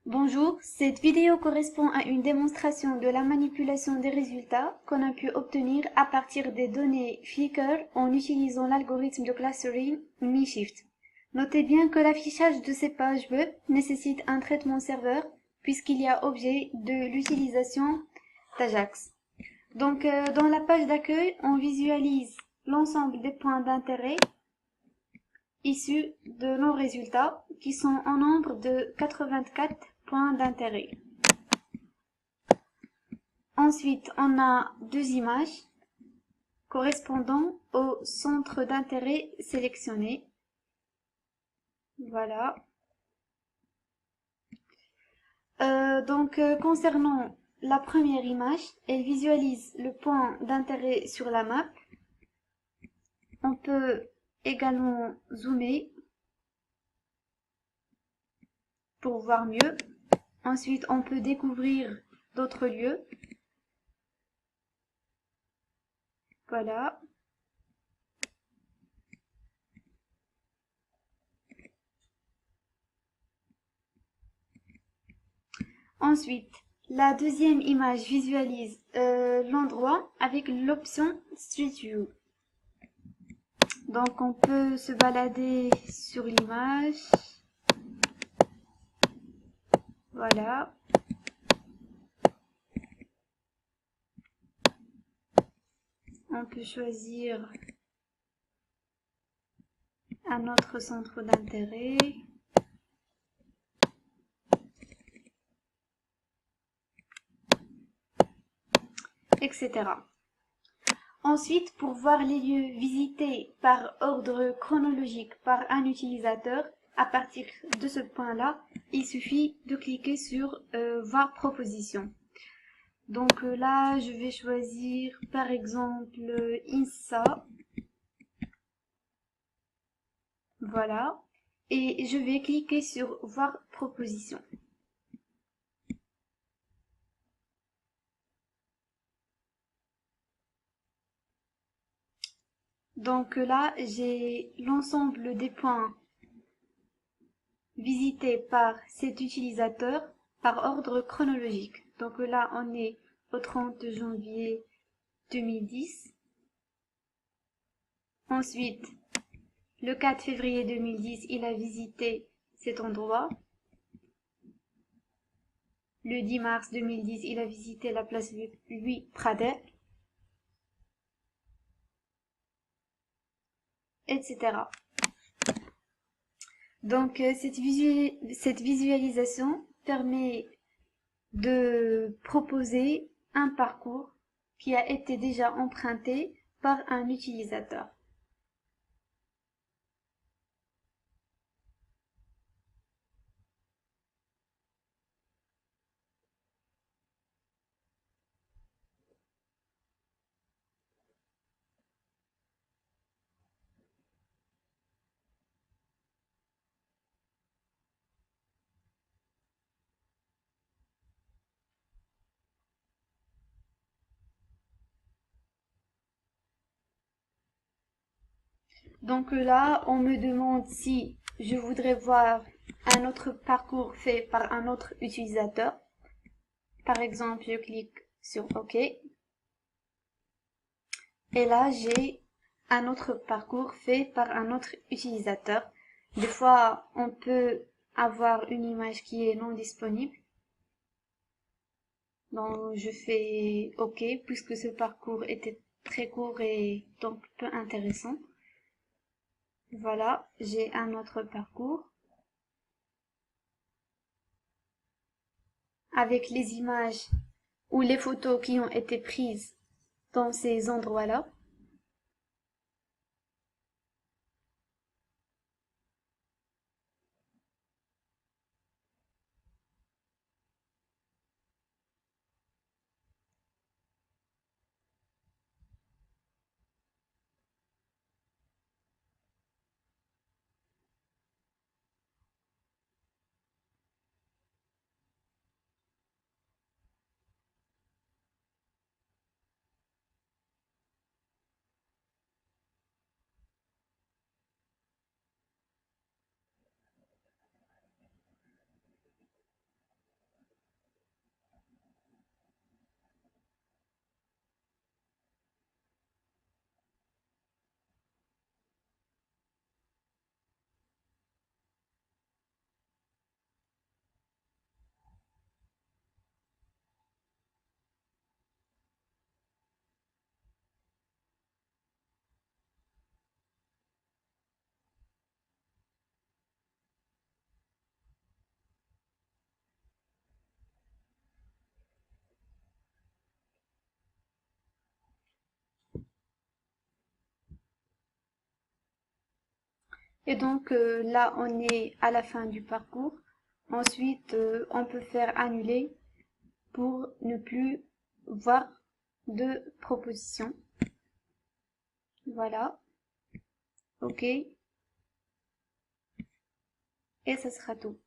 Bonjour, cette vidéo correspond à une démonstration de la manipulation des résultats qu'on a pu obtenir à partir des données Flickr en utilisant l'algorithme de clustering MiShift. Notez bien que l'affichage de ces pages web nécessite un traitement serveur puisqu'il y a objet de l'utilisation d'Ajax. Donc, dans la page d'accueil, on visualise l'ensemble des points d'intérêt issus de nos résultats qui sont en nombre de 84 points d'intérêt. Ensuite, on a deux images correspondant au centre d'intérêt sélectionné. Voilà. Concernant la première image, elle visualise le point d'intérêt sur la map. On peut également zoomer pour voir mieux. Ensuite, on peut découvrir d'autres lieux. Voilà. Ensuite, la deuxième image visualise l'endroit avec l'option Street View. Donc, on peut se balader sur l'image. Voilà. On peut choisir un autre centre d'intérêt. Etc. Ensuite, pour voir les lieux visités par ordre chronologique par un utilisateur, à partir de ce point-là, il suffit de cliquer sur Voir proposition. Donc là, je vais choisir par exemple INSA. Voilà. Et je vais cliquer sur Voir proposition. Donc là, j'ai l'ensemble des points visités par cet utilisateur par ordre chronologique. Donc là, on est au 30 janvier 2010. Ensuite, le 4 février 2010, il a visité cet endroit. Le 10 mars 2010, il a visité la place Louis Pradel, etc. Donc, cette visualisation permet de proposer un parcours qui a été déjà emprunté par un utilisateur. Donc là, on me demande si je voudrais voir un autre parcours fait par un autre utilisateur. Par exemple, je clique sur OK. Et là, j'ai un autre parcours fait par un autre utilisateur. Des fois, on peut avoir une image qui est non disponible. Donc, je fais OK puisque ce parcours était très court et donc peu intéressant. Voilà, j'ai un autre parcours avec les images ou les photos qui ont été prises dans ces endroits-là. Et donc là, on est à la fin du parcours. Ensuite, on peut faire annuler pour ne plus voir de propositions. Voilà. OK. Et ça sera tout.